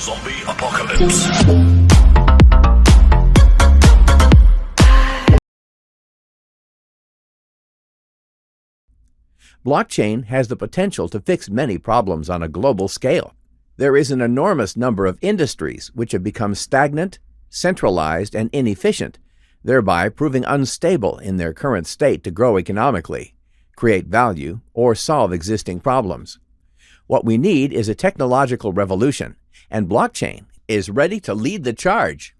Zombie apocalypse. Blockchain has the potential to fix many problems on a global scale. There is an enormous number of industries which have become stagnant, centralized, and inefficient, thereby proving unstable in their current state to grow economically, create value, or solve existing problems. What we need is a technological revolution, and blockchain is ready to lead the charge.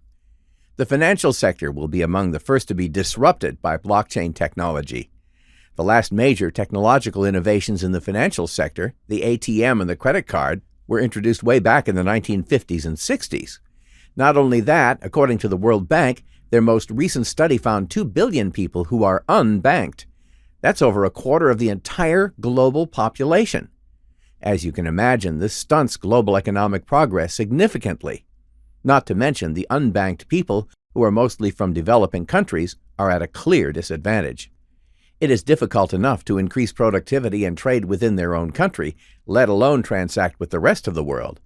The financial sector will be among the first to be disrupted by blockchain technology. The last major technological innovations in the financial sector, the ATM and the credit card, were introduced way back in the 1950s and 60s. Not only that, according to the World Bank, their most recent study found 2 billion people who are unbanked. That's over a quarter of the entire global population. As you can imagine, this stunts global economic progress significantly. Not to mention the unbanked people, who are mostly from developing countries, are at a clear disadvantage. It is difficult enough to increase productivity and trade within their own country, let alone transact with the rest of the world.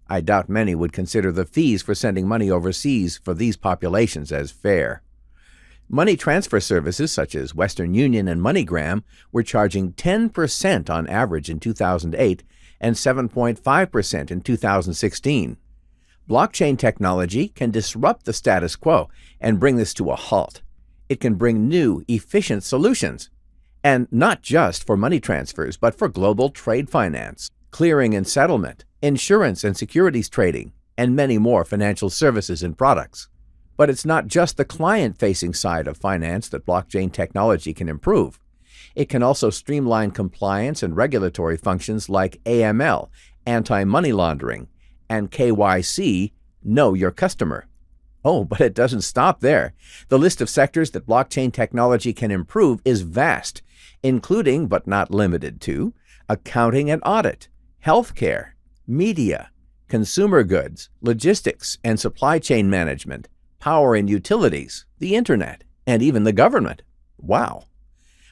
I doubt many would consider the fees for sending money overseas for these populations as fair. Money transfer services such as Western Union and MoneyGram were charging 10% on average in 2008 and 7.5% in 2016. Blockchain technology can disrupt the status quo and bring this to a halt. It can bring new, efficient solutions, and not just for money transfers, but for global trade finance, clearing and settlement, insurance and securities trading, and many more financial services and products. But it's not just the client-facing side of finance that blockchain technology can improve. It can also streamline compliance and regulatory functions like AML, anti-money laundering, and KYC, Know Your Customer. Oh, but it doesn't stop there. The list of sectors that blockchain technology can improve is vast, including, but not limited to, accounting and audit, healthcare, media, consumer goods, logistics and supply chain management, power and utilities, the internet, and even the government. Wow!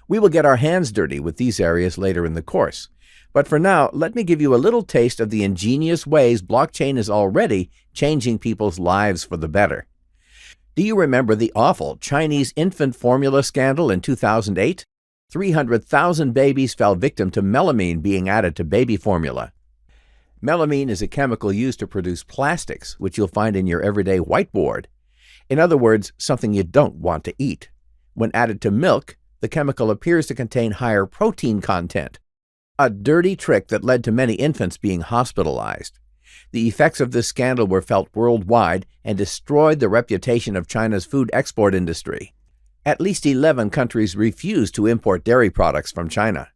We will get our hands dirty with these areas later in the course. But for now, let me give you a little taste of the ingenious ways blockchain is already changing people's lives for the better. Do you remember the awful Chinese infant formula scandal in 2008? 300,000 babies fell victim to melamine being added to baby formula. Melamine is a chemical used to produce plastics, which you'll find in your everyday whiteboard. In other words, something you don't want to eat. When added to milk, the chemical appears to contain higher protein content. A dirty trick that led to many infants being hospitalized. The effects of this scandal were felt worldwide and destroyed the reputation of China's food export industry. At least 11 countries refused to import dairy products from China.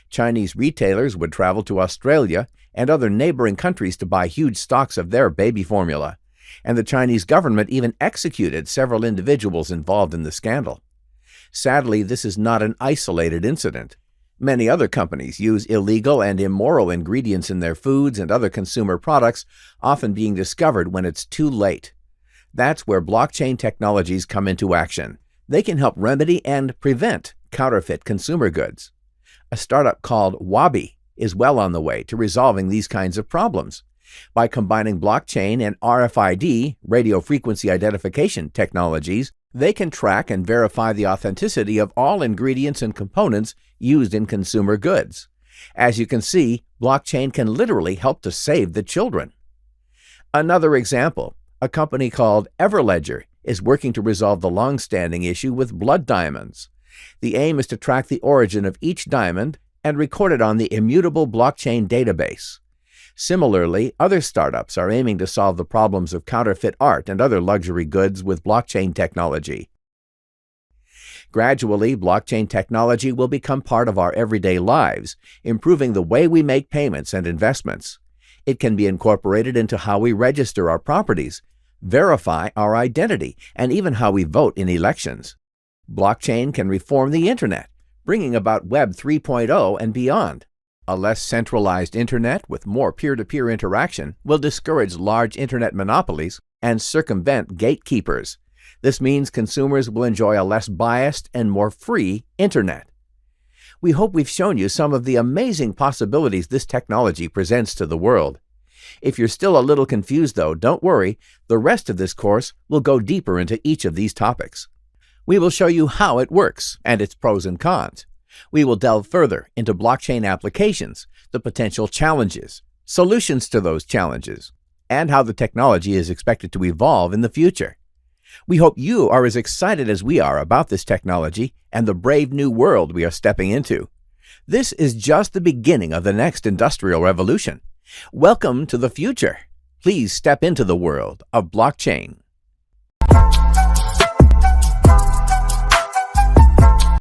Chinese retailers would travel to Australia and other neighboring countries to buy huge stocks of their baby formula, and the Chinese government even executed several individuals involved in the scandal. Sadly, this is not an isolated incident. Many other companies use illegal and immoral ingredients in their foods and other consumer products, often being discovered when it's too late. That's where blockchain technologies come into action. They can help remedy and prevent counterfeit consumer goods. A startup called Wabi is well on the way to resolving these kinds of problems. By combining blockchain and RFID, radio frequency identification technologies, they can track and verify the authenticity of all ingredients and components used in consumer goods. As you can see, blockchain can literally help to save the children. Another example, a company called Everledger is working to resolve the long-standing issue with blood diamonds. The aim is to track the origin of each diamond and record it on the immutable blockchain database. Similarly, other startups are aiming to solve the problems of counterfeit art and other luxury goods with blockchain technology. Gradually, blockchain technology will become part of our everyday lives, improving the way we make payments and investments. It can be incorporated into how we register our properties, verify our identity, and even how we vote in elections. Blockchain can reform the internet, bringing about Web 3.0 and beyond. A less centralized internet with more peer-to-peer interaction will discourage large internet monopolies and circumvent gatekeepers. This means consumers will enjoy a less biased and more free internet. We hope we've shown you some of the amazing possibilities this technology presents to the world. If you're still a little confused, though, don't worry. The rest of this course will go deeper into each of these topics. We will show you how it works and its pros and cons. We will delve further into blockchain applications, the potential challenges, solutions to those challenges, and how the technology is expected to evolve in the future. We hope you are as excited as we are about this technology and the brave new world we are stepping into. This is just the beginning of the next industrial revolution. Welcome to the future. Please step into the world of blockchain.